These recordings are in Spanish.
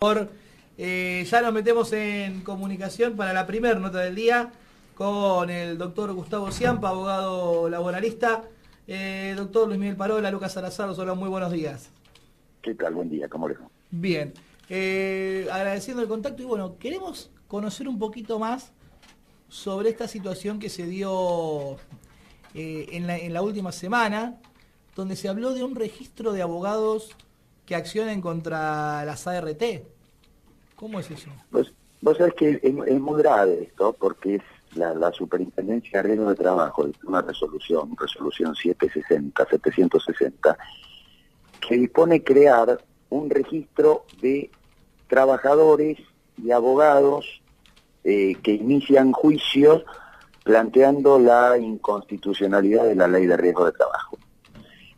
Ya nos metemos en comunicación para la primera nota del día con el doctor Gustavo Ciampa, abogado laboralista. Doctor Luis Miguel Parola, Lucas Salazar, hola, muy buenos días. ¿Qué tal? Buen día, ¿cómo les va? Bien, agradeciendo el contacto y bueno, queremos conocer un poquito más sobre esta situación que se dio en la última semana, donde se habló de un registro de abogados que accionen contra las ART. ¿Cómo es eso? Vos sabés que es muy grave esto, porque es la Superintendencia de Riesgo de Trabajo, es una resolución 760, que dispone crear un registro de trabajadores y abogados que inician juicios planteando la inconstitucionalidad de la Ley de Riesgo de Trabajo.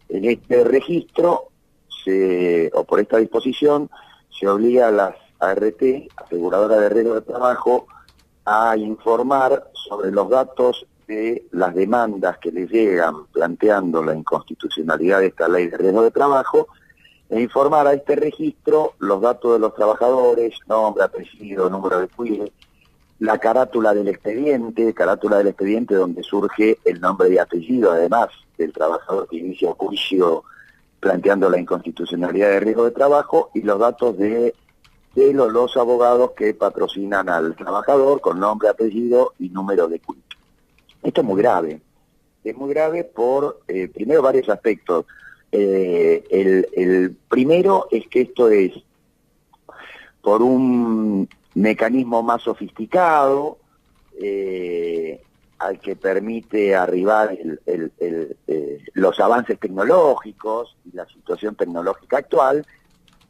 En este registro, o por esta disposición, se obliga a las ART, aseguradoras de riesgo de trabajo, a informar sobre los datos de las demandas que les llegan planteando la inconstitucionalidad de esta ley de riesgo de trabajo, e informar a este registro los datos de los trabajadores, nombre, apellido, número de cuide, la carátula del expediente donde surge el nombre y apellido, además del trabajador que inicia el juicio planteando la inconstitucionalidad de riesgo de trabajo, y los datos de los abogados que patrocinan al trabajador con nombre, apellido y número de cuenta. Esto es muy grave por, primero, varios aspectos. El primero es que esto es por un mecanismo más sofisticado, al que permite arribar los avances tecnológicos y la situación tecnológica actual.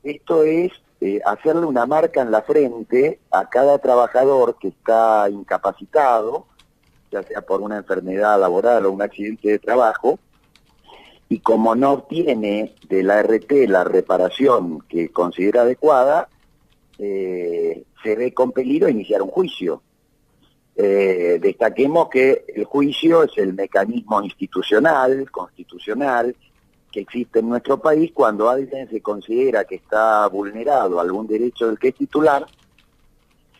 Esto es hacerle una marca en la frente a cada trabajador que está incapacitado, ya sea por una enfermedad laboral o un accidente de trabajo, y como no obtiene de la ART la reparación que considera adecuada, se ve con peligro a iniciar un juicio. Destaquemos que el juicio es el mecanismo institucional, constitucional, que existe en nuestro país cuando alguien se considera que está vulnerado algún derecho del que es titular,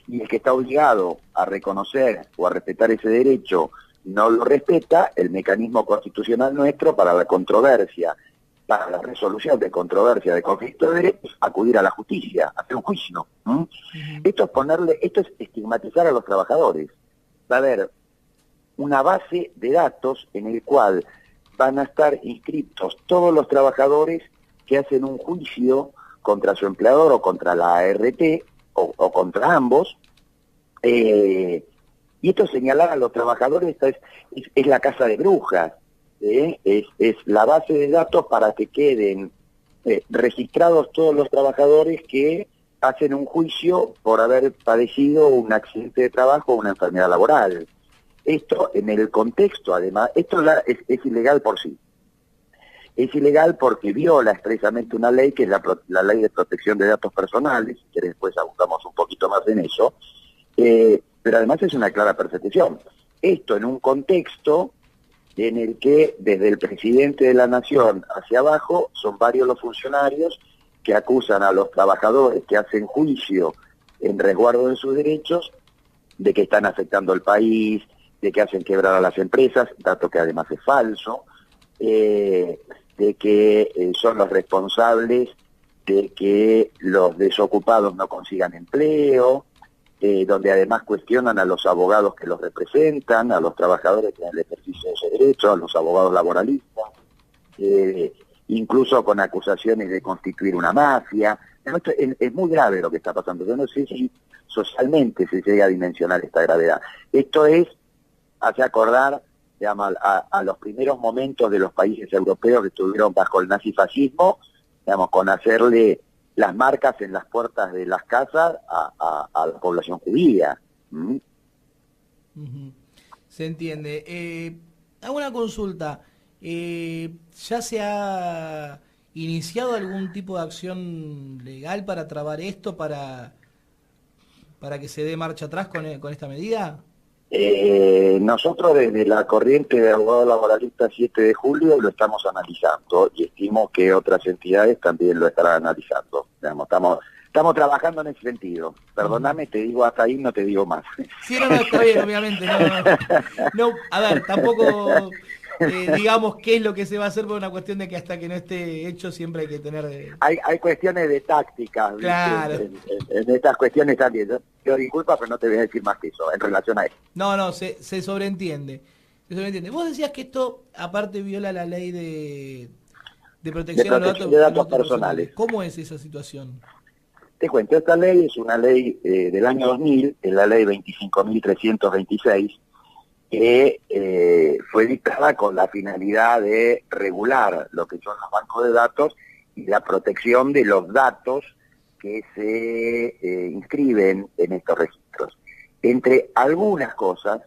y el que está obligado a reconocer o a respetar ese derecho no lo respeta. El mecanismo constitucional nuestro para la controversia, para la resolución de controversia de conflicto de derechos, acudir a la justicia, hacer un juicio. Esto es estigmatizar a los trabajadores. Va a haber una base de datos en el cual van a estar inscritos todos los trabajadores que hacen un juicio contra su empleador o contra la ART o contra ambos, y esto señalar a los trabajadores, esta es la casa de brujas, es la base de datos para que queden registrados todos los trabajadores que hacen un juicio por haber padecido un accidente de trabajo o una enfermedad laboral. Esto en el contexto, además, es ilegal por sí. Es ilegal porque viola expresamente una ley que es la Ley de Protección de Datos Personales, que después abundamos un poquito más en eso, pero además es una clara persecución. Esto en un contexto en el que desde el presidente de la Nación hacia abajo son varios los funcionarios que acusan a los trabajadores que hacen juicio en resguardo de sus derechos de que están afectando al país, de que hacen quebrar a las empresas, dato que además es falso, de que son los responsables de que los desocupados no consigan empleo, donde además cuestionan a los abogados que los representan, a los trabajadores que dan el ejercicio de ese derecho, a los abogados laboralistas, incluso con acusaciones de constituir una mafia. Esto es muy grave lo que está pasando. Yo no sé si socialmente se llega a dimensionar esta gravedad. Esto hace acordar, digamos, a los primeros momentos de los países europeos que estuvieron bajo el nazifascismo, digamos, con hacerle las marcas en las puertas de las casas a la población judía. Se entiende. Hago una consulta. ¿Ya se ha iniciado algún tipo de acción legal para trabar esto, para que se dé marcha atrás con esta medida? Nosotros desde la corriente de abogados laboralistas 7 de julio lo estamos analizando y estimo que otras entidades también lo estarán analizando. Digamos, Estamos trabajando en ese sentido. Perdóname, te digo hasta ahí, no te digo más. Sí, no, está bien, obviamente. No, a ver, tampoco digamos qué es lo que se va a hacer por una cuestión de que hasta que no esté hecho siempre hay que tener... Hay cuestiones de táctica, ¿viste? Claro. En estas cuestiones también. Yo pido disculpas, pero no te voy a decir más que eso en relación a esto. No, se sobreentiende. Se sobreentiende. Vos decías que esto, aparte, viola la ley de De protección a protección de datos personales. ¿Cómo es esa situación? Te cuento, esta ley es una ley del año 2000, es la ley 25.326, que fue dictada con la finalidad de regular lo que son los bancos de datos y la protección de los datos que se inscriben en estos registros. Entre algunas cosas,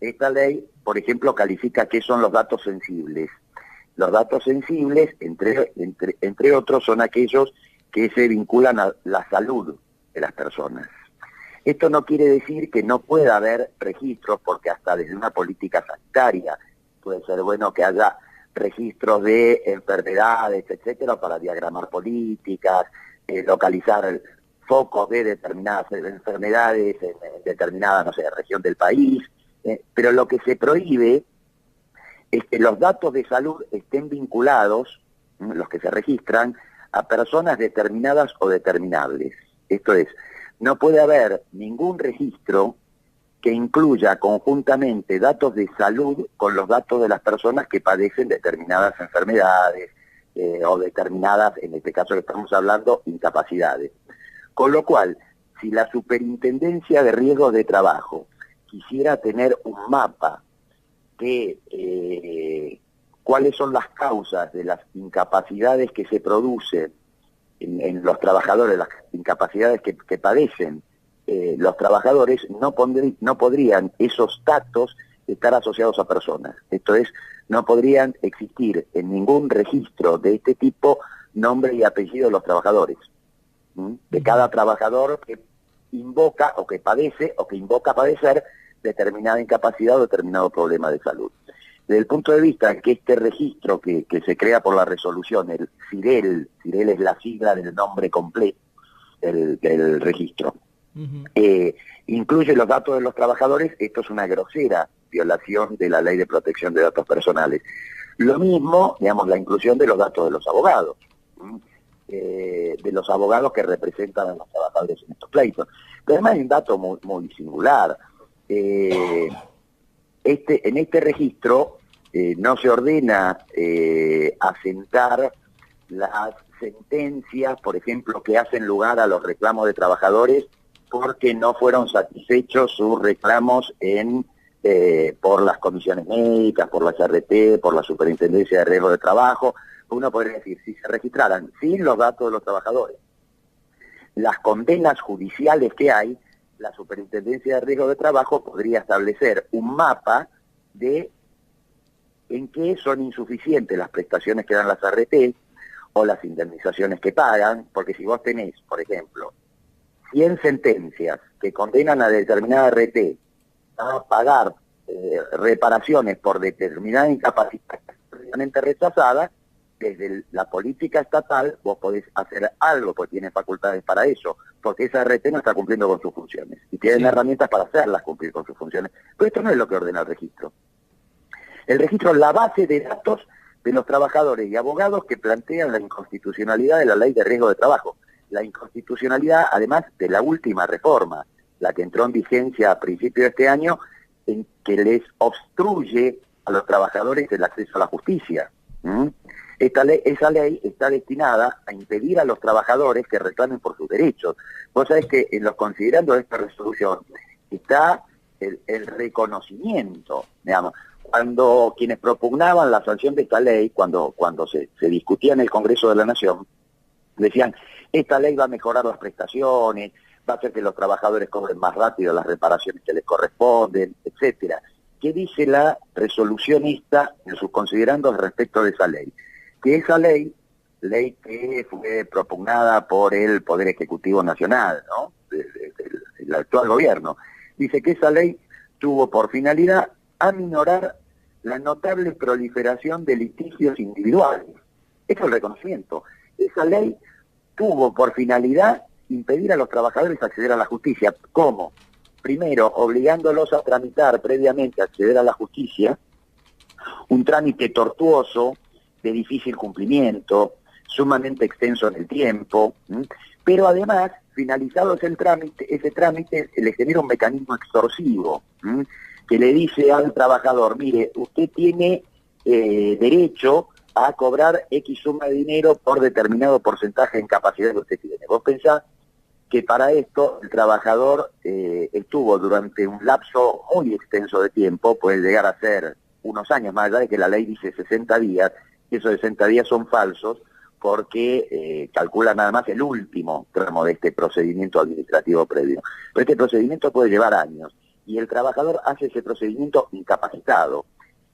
esta ley, por ejemplo, califica qué son los datos sensibles. Los datos sensibles, entre otros, son aquellos que se vinculan a la salud de las personas. Esto no quiere decir que no pueda haber registros, porque hasta desde una política sanitaria puede ser bueno que haya registros de enfermedades, etcétera, para diagramar políticas, localizar focos de determinadas enfermedades en determinada, no sé, región del país, pero lo que se prohíbe es que los datos de salud estén vinculados, los que se registran, a personas determinadas o determinables. Esto es, no puede haber ningún registro que incluya conjuntamente datos de salud con los datos de las personas que padecen determinadas enfermedades o determinadas, en este caso que estamos hablando, incapacidades. Con lo cual, si la Superintendencia de Riesgos de Trabajo quisiera tener un mapa de cuáles son las causas de las incapacidades que se producen en los trabajadores, las incapacidades que padecen los trabajadores, no podrían esos datos estar asociados a personas. Esto es, no podrían existir en ningún registro de este tipo nombre y apellido de los trabajadores. De cada trabajador que invoca o que padece o que invoca padecer determinada incapacidad o determinado problema de salud. Desde el punto de vista que este registro que se crea por la resolución, el CIREL es la sigla del nombre completo del registro, incluye los datos de los trabajadores, esto es una grosera violación de la Ley de Protección de Datos Personales. Lo mismo, digamos, la inclusión de los datos de los abogados, de los abogados que representan a los trabajadores en estos pleitos. Pero además hay un dato muy singular. En este registro no se ordena asentar las sentencias, por ejemplo, que hacen lugar a los reclamos de trabajadores porque no fueron satisfechos sus reclamos por las comisiones médicas, por la CRT, por la Superintendencia de Riesgo de Trabajo. Uno podría decir, si se registraran sin los datos de los trabajadores, las condenas judiciales que hay, la Superintendencia de Riesgo de Trabajo podría establecer un mapa de en qué son insuficientes las prestaciones que dan las ART o las indemnizaciones que pagan, porque si vos tenés, por ejemplo, 100 sentencias que condenan a determinada ART a pagar reparaciones por determinada incapacidad previamente rechazada, desde la política estatal vos podés hacer algo, porque tienes facultades para eso, porque esa ART no está cumpliendo con sus funciones, y tienen herramientas para hacerlas cumplir con sus funciones. Pero esto no es lo que ordena el registro. El registro es la base de datos de los trabajadores y abogados que plantean la inconstitucionalidad de la Ley de Riesgo de Trabajo. La inconstitucionalidad, además de la última reforma, la que entró en vigencia a principios de este año, en que les obstruye a los trabajadores el acceso a la justicia. Esa ley está destinada a impedir a los trabajadores que reclamen por sus derechos. Vos sabés que en los considerandos de esta resolución está el reconocimiento, digamos, cuando quienes propugnaban la sanción de esta ley, cuando se discutía en el Congreso de la Nación, decían, esta ley va a mejorar las prestaciones, va a hacer que los trabajadores cobren más rápido las reparaciones que les corresponden, etcétera. ¿Qué dice la resolucionista en sus considerandos respecto de esa ley? Que esa ley que fue propugnada por el Poder Ejecutivo Nacional, ¿no? El actual gobierno, dice que esa ley tuvo por finalidad aminorar la notable proliferación de litigios individuales. Eso es el reconocimiento. Esa ley tuvo por finalidad impedir a los trabajadores acceder a la justicia. ¿Cómo? Primero, obligándolos a tramitar previamente, acceder a la justicia, un trámite tortuoso, de difícil cumplimiento, sumamente extenso en el tiempo, pero además, finalizado ese trámite le genera un mecanismo extorsivo, que le dice al trabajador, mire, usted tiene derecho a cobrar X suma de dinero por determinado porcentaje de incapacidad que usted tiene. Vos pensás que para esto el trabajador estuvo durante un lapso muy extenso de tiempo, puede llegar a ser unos años, más allá de que la ley dice 60 días, y esos 60 días son falsos, porque calcula nada más el último tramo de este procedimiento administrativo previo. Pero este procedimiento puede llevar años, y el trabajador hace ese procedimiento incapacitado.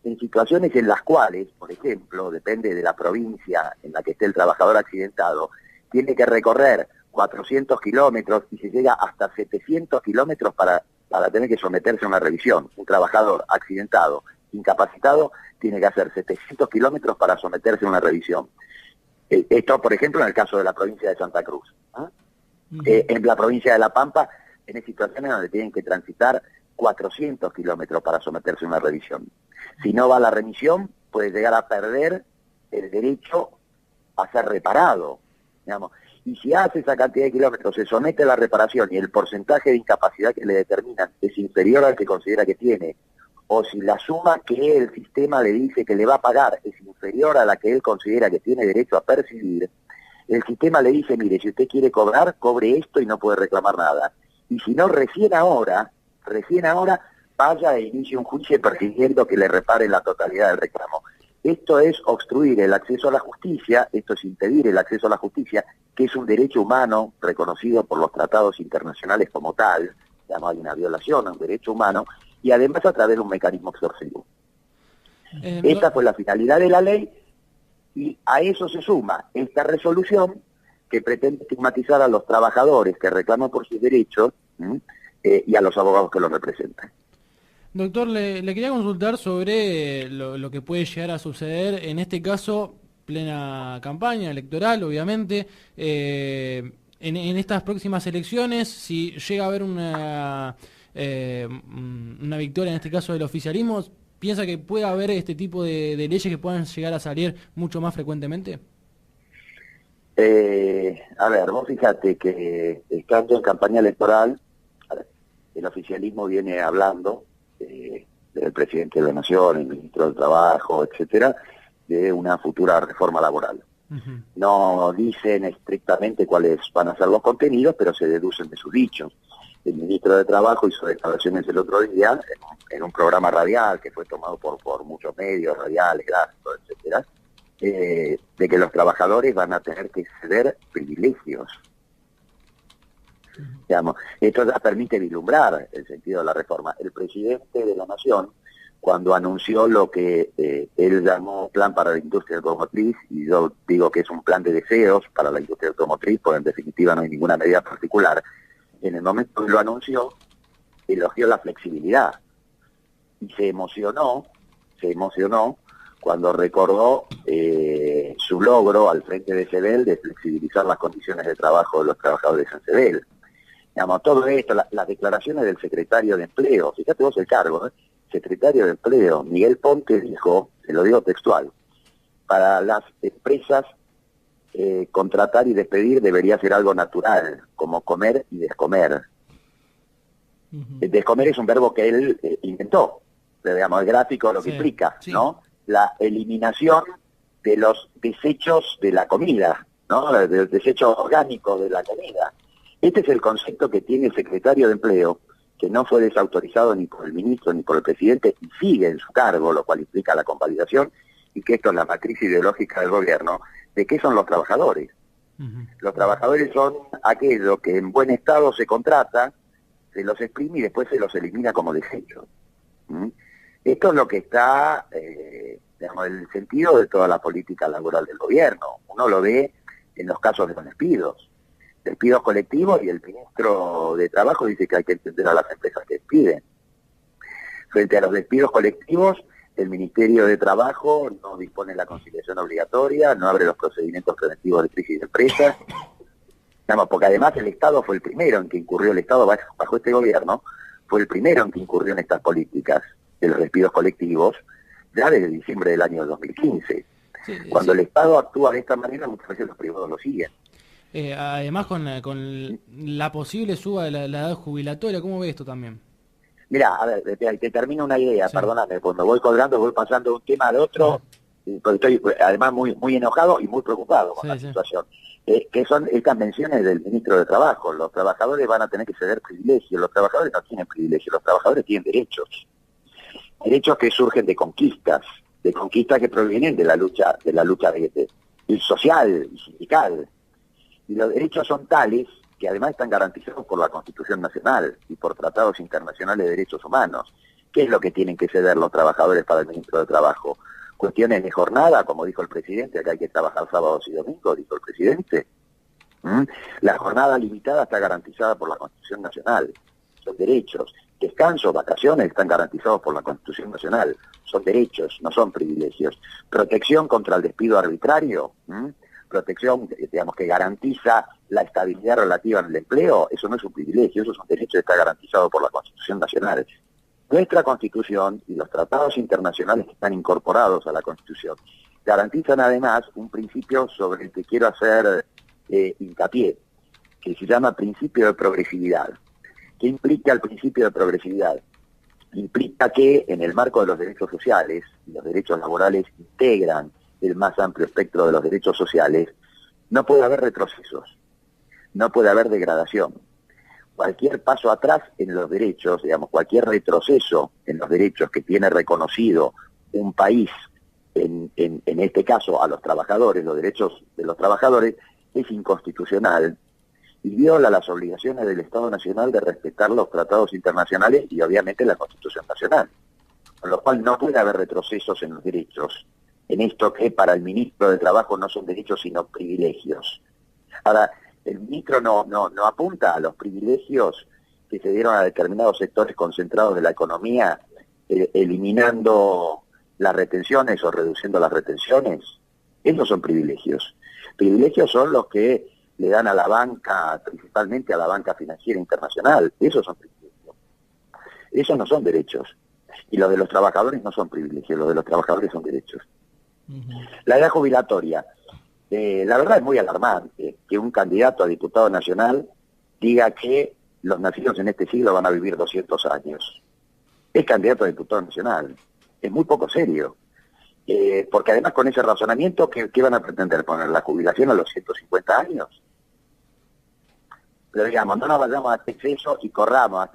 En situaciones en las cuales, por ejemplo, depende de la provincia en la que esté el trabajador accidentado, tiene que recorrer 400 kilómetros y se llega hasta 700 kilómetros para tener que someterse a una revisión. Un trabajador accidentado, incapacitado, tiene que hacer 700 kilómetros para someterse a una revisión. Esto, por ejemplo, en el caso de la provincia de Santa Cruz. En la provincia de La Pampa, en situaciones donde tienen que transitar 400 kilómetros para someterse a una revisión. Si no va a la remisión, puede llegar a perder el derecho a ser reparado, digamos. Y si hace esa cantidad de kilómetros, se somete a la reparación y el porcentaje de incapacidad que le determinan es inferior al que considera que tiene, o si la suma que el sistema le dice que le va a pagar es inferior a la que él considera que tiene derecho a percibir, el sistema le dice, mire, si usted quiere cobrar, cobre esto y no puede reclamar nada. Y si no, recién ahora, vaya e inicie un juicio persiguiendo que le repare la totalidad del reclamo. Esto es obstruir el acceso a la justicia, esto es impedir el acceso a la justicia, que es un derecho humano reconocido por los tratados internacionales como tal, digamos, hay una violación a un derecho humano, y además a través de un mecanismo extorsivo. Esta fue la finalidad de la ley, y a eso se suma esta resolución que pretende estigmatizar a los trabajadores que reclaman por sus derechos y a los abogados que los representan. Doctor, le quería consultar sobre lo que puede llegar a suceder, en este caso, plena campaña electoral, obviamente, en estas próximas elecciones, si llega a haber una victoria, en este caso del oficialismo, ¿piensa que puede haber este tipo de leyes que puedan llegar a salir mucho más frecuentemente? A ver, vos fíjate que estando en campaña electoral, el oficialismo viene hablando del presidente de la Nación, el ministro del Trabajo, etcétera, de una futura reforma laboral. No dicen estrictamente cuáles van a ser los contenidos, pero se deducen de sus dichos. El ministro de Trabajo hizo declaraciones el otro día en un programa radial que fue tomado por muchos medios radiales, gráficos, etcétera, de que los trabajadores van a tener que ceder privilegios. Digamos, esto ya permite vislumbrar el sentido de la reforma. El presidente de la Nación, cuando anunció lo que él llamó Plan para la Industria Automotriz, y yo digo que es un plan de deseos para la industria automotriz, porque en definitiva no hay ninguna medida particular, en el momento que lo anunció, elogió la flexibilidad y se emocionó cuando recordó su logro al frente de Sebel de flexibilizar las condiciones de trabajo de los trabajadores en Sebel. Digamos, todo esto, las declaraciones del secretario de Empleo, fíjate vos el cargo, secretario de Empleo, Miguel Ponte, dijo, se lo digo textual, para las empresas contratar y despedir debería ser algo natural, como comer y descomer. Descomer es un verbo que él inventó, pero, digamos, el gráfico lo que implica, ¿no? La eliminación de los desechos de la comida, ¿no? Del desecho orgánico de la comida. Este es el concepto que tiene el secretario de Empleo, que no fue desautorizado ni por el ministro ni por el presidente, y sigue en su cargo, lo cual implica la convalidación, y que esto es la matriz ideológica del gobierno, de qué son los trabajadores. Los trabajadores son aquello que en buen estado se contrata, se los exprime y después se los elimina como desechos. Esto es lo que está, digamos, el sentido de toda la política laboral del gobierno. Uno lo ve en los casos de los despidos colectivos, y el ministro de Trabajo dice que hay que entender a las empresas que despiden. Frente a los despidos colectivos, el Ministerio de Trabajo no dispone de la conciliación obligatoria, no abre los procedimientos preventivos de crisis de empresas, Digamos, porque además el Estado fue el primero en que incurrió, el Estado bajo este gobierno, fue el primero en que incurrió en estas políticas de los despidos colectivos, ya desde diciembre del año 2015. Sí, Cuando sí. el Estado actúa de esta manera, muchas veces los privados lo siguen. Además con la posible suba de la edad jubilatoria, ¿cómo ve esto también? Mirá, a ver, te termino una idea, Sí, perdóname, cuando voy colgando voy pasando de un tema al otro, porque estoy además muy enojado y muy preocupado con la sí, sí. situación. Que son estas menciones del ministro de Trabajo: los trabajadores van a tener que ceder privilegios, los trabajadores no tienen privilegios, los trabajadores tienen derechos, derechos que surgen de conquistas que provienen de la lucha social y sindical. Y los derechos son tales que además están garantizados por la Constitución Nacional y por tratados internacionales de derechos humanos. ¿Qué es lo que tienen que ceder los trabajadores para el ministro de Trabajo? Cuestiones de jornada, como dijo el presidente, que hay que trabajar sábados y domingos, dijo el presidente. La jornada limitada está garantizada por la Constitución Nacional, son derechos. Descanso, vacaciones están garantizados por la Constitución Nacional, son derechos, no son privilegios. Protección contra el despido arbitrario, protección, digamos, que garantiza la estabilidad relativa en el empleo, eso no es un privilegio, eso es un derecho que está garantizado por la Constitución Nacional. Nuestra Constitución y los tratados internacionales que están incorporados a la Constitución garantizan además un principio sobre el que quiero hacer hincapié, que se llama principio de progresividad. ¿Qué implica el principio de progresividad? Implica que en el marco de los derechos sociales, y los derechos laborales integran el más amplio espectro de los derechos sociales, no puede haber retrocesos, no puede haber degradación. Cualquier paso atrás en los derechos, digamos, cualquier retroceso en los derechos que tiene reconocido un país, en este caso a los trabajadores, los derechos de los trabajadores, es inconstitucional y viola las obligaciones del Estado Nacional de respetar los tratados internacionales y obviamente la Constitución Nacional. Con lo cual no puede haber retrocesos en los derechos, en esto que para el ministro de Trabajo no son derechos sino privilegios. Ahora, el ministro no apunta a los privilegios que se dieron a determinados sectores concentrados de la economía, eliminando las retenciones o reduciendo las retenciones. Esos son privilegios. Privilegios son los que le dan a la banca, principalmente a la banca financiera internacional. Esos son privilegios. Esos no son derechos. Y los de los trabajadores no son privilegios, los de los trabajadores son derechos. La edad jubilatoria. La verdad es muy alarmante que un candidato a diputado nacional diga que los nacidos en este siglo van a vivir 200 años. Es candidato a diputado nacional. Es muy poco serio. Porque además con ese razonamiento, ¿qué van a pretender? ¿Poner la jubilación a los 150 años? Pero digamos, no nos vayamos a este exceso y corramos a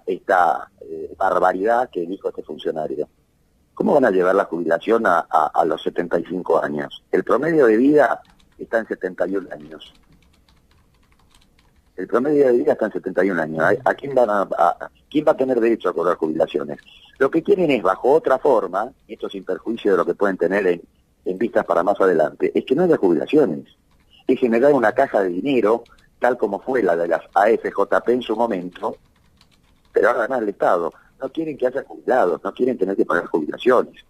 esta barbaridad que dijo este funcionario. ¿Cómo van a llevar la jubilación a los 75 años? El promedio de vida está en 71 años. El promedio de vida está en 71 años. ¿A quién quién va a tener derecho a cobrar jubilaciones? Lo que quieren es, bajo otra forma, y esto sin perjuicio de lo que pueden tener en vistas para más adelante, es que no haya jubilaciones. Es generar una caja de dinero, tal como fue la de las AFJP en su momento, pero ahora además el Estado. No quieren que haya jubilados, no quieren tener que pagar jubilaciones.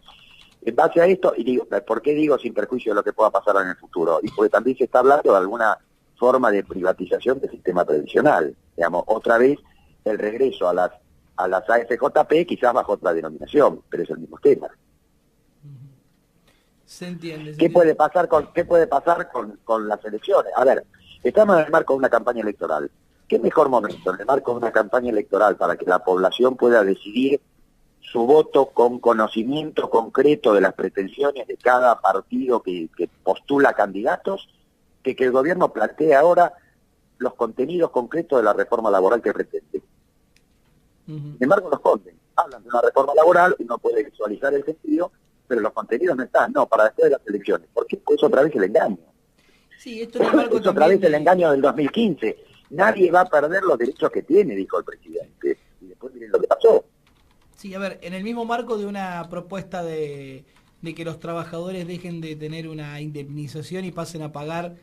En base a esto, y digo, ¿por qué digo sin perjuicio de lo que pueda pasar en el futuro? Y porque también se está hablando de alguna forma de privatización del sistema previsional. Digamos, otra vez el regreso a las AFJP, quizás bajo otra denominación, pero es el mismo tema. Se entiende. ¿Qué puede pasar con las elecciones? A ver, estamos en el marco de una campaña electoral. ¿Qué mejor momento en el marco de una campaña electoral para que la población pueda decidir su voto con conocimiento concreto de las pretensiones de cada partido que postula candidatos, que el gobierno plantee ahora los contenidos concretos de la reforma laboral que pretende? Sin embargo, los esconden. Hablan de una reforma laboral, uno puede visualizar el sentido, pero los contenidos no están. No, para después de las elecciones. Porque es otra vez el engaño. Sí, esto en el marco es otra vez el engaño del 2015. Nadie va a perder los derechos que tiene, dijo el presidente. Y después miren lo que pasó. Sí, a ver, en el mismo marco de una propuesta de que los trabajadores dejen de tener una indemnización y pasen a pagar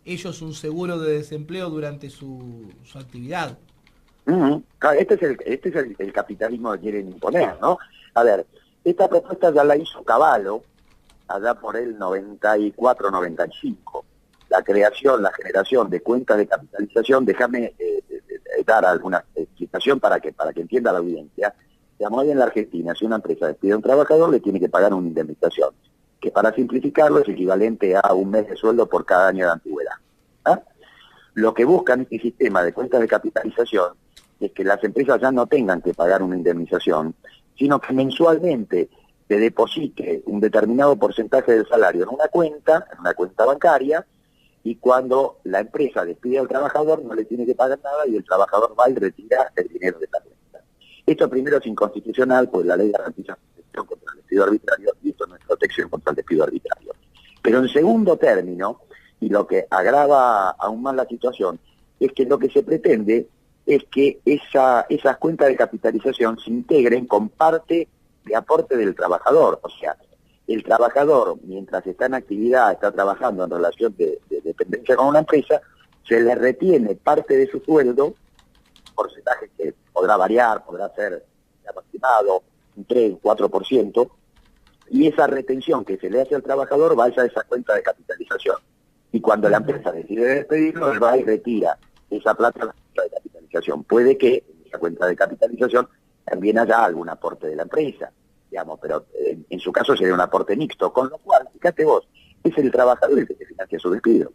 ellos un seguro de desempleo durante su actividad. Claro, este es el capitalismo que quieren imponer, ¿no? A ver, esta propuesta ya la hizo Cavallo allá por el 94-95. la creación, la generación de cuentas de capitalización, déjame dar alguna explicación para que entienda la audiencia. Digamos, hoy en la Argentina, si una empresa despide a un trabajador, le tiene que pagar una indemnización, que para simplificarlo es equivalente a un mes de sueldo por cada año de antigüedad. ¿Ah? Lo que buscan este sistema de cuentas de capitalización es que las empresas ya no tengan que pagar una indemnización, sino que mensualmente se deposite un determinado porcentaje del salario en una cuenta bancaria, y cuando la empresa despide al trabajador no le tiene que pagar nada y el trabajador va y retira el dinero de la cuenta. Esto primero es inconstitucional, pues la ley garantiza protección contra el despido arbitrario y esto no es protección contra el despido arbitrario. Pero en segundo término, y lo que agrava aún más la situación, es que lo que se pretende es que esas cuentas de capitalización se integren con parte de aporte del trabajador. O sea, el trabajador, mientras está en actividad, está trabajando en relación de dependencia con una empresa, se le retiene parte de su sueldo, porcentaje que podrá variar, podrá ser aproximado, un 3, 4%, y esa retención que se le hace al trabajador vaya a esa cuenta de capitalización. Y cuando la empresa decide despedirlo, él va y retira esa plata a la cuenta de capitalización. Puede que en esa cuenta de capitalización también haya algún aporte de la empresa, digamos, pero en su caso sería un aporte mixto, con lo cual, fíjate vos, es el trabajador el que se financia su despido.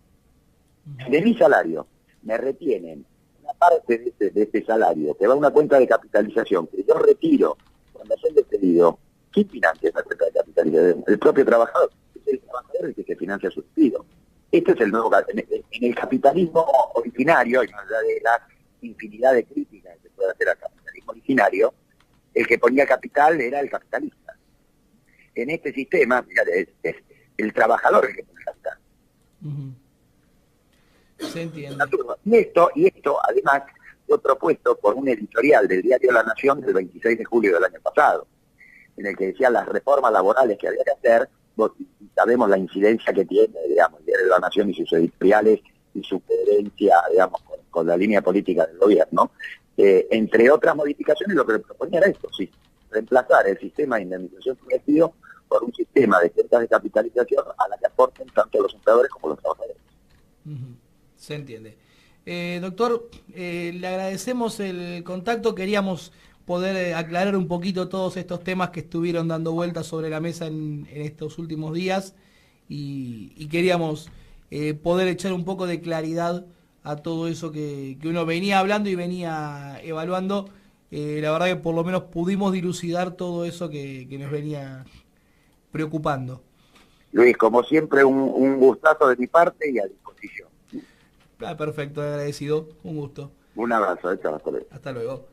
De mi salario me retienen una parte de este salario que va a una cuenta de capitalización que yo retiro cuando soy despedido. ¿Quién financia esa cuenta de capitalización? El propio trabajador. Es el trabajador el que se financia su despido. Este es el nuevo, en el capitalismo originario, y más allá de la infinidad de críticas que se puede hacer al capitalismo originario, el que ponía capital era el capitalista. En este sistema, fíjate, es el trabajador el que pone capital. Se entiende. Y esto, además, fue propuesto por un editorial del diario La Nación del 26 de julio del año pasado, en el que decía las reformas laborales que había que hacer. Sabemos la incidencia que tiene, digamos, el diario La Nación y sus editoriales y su coherencia, digamos, con la línea política del gobierno. Entre otras modificaciones, lo que le proponía era esto, sí, reemplazar el sistema de indemnización por despido por un sistema de cuentas de capitalización a la que aporten tanto los empleadores como los trabajadores. Se entiende. Doctor, le agradecemos el contacto. Queríamos poder aclarar un poquito todos estos temas que estuvieron dando vueltas sobre la mesa en estos últimos días y queríamos poder echar un poco de claridad a todo eso que uno venía hablando y venía evaluando. La verdad que por lo menos pudimos dilucidar todo eso que nos venía preocupando. Luis, como siempre, un gustazo de mi parte y a disposición. Perfecto, agradecido, un gusto. Un abrazo, hasta luego. Hasta luego.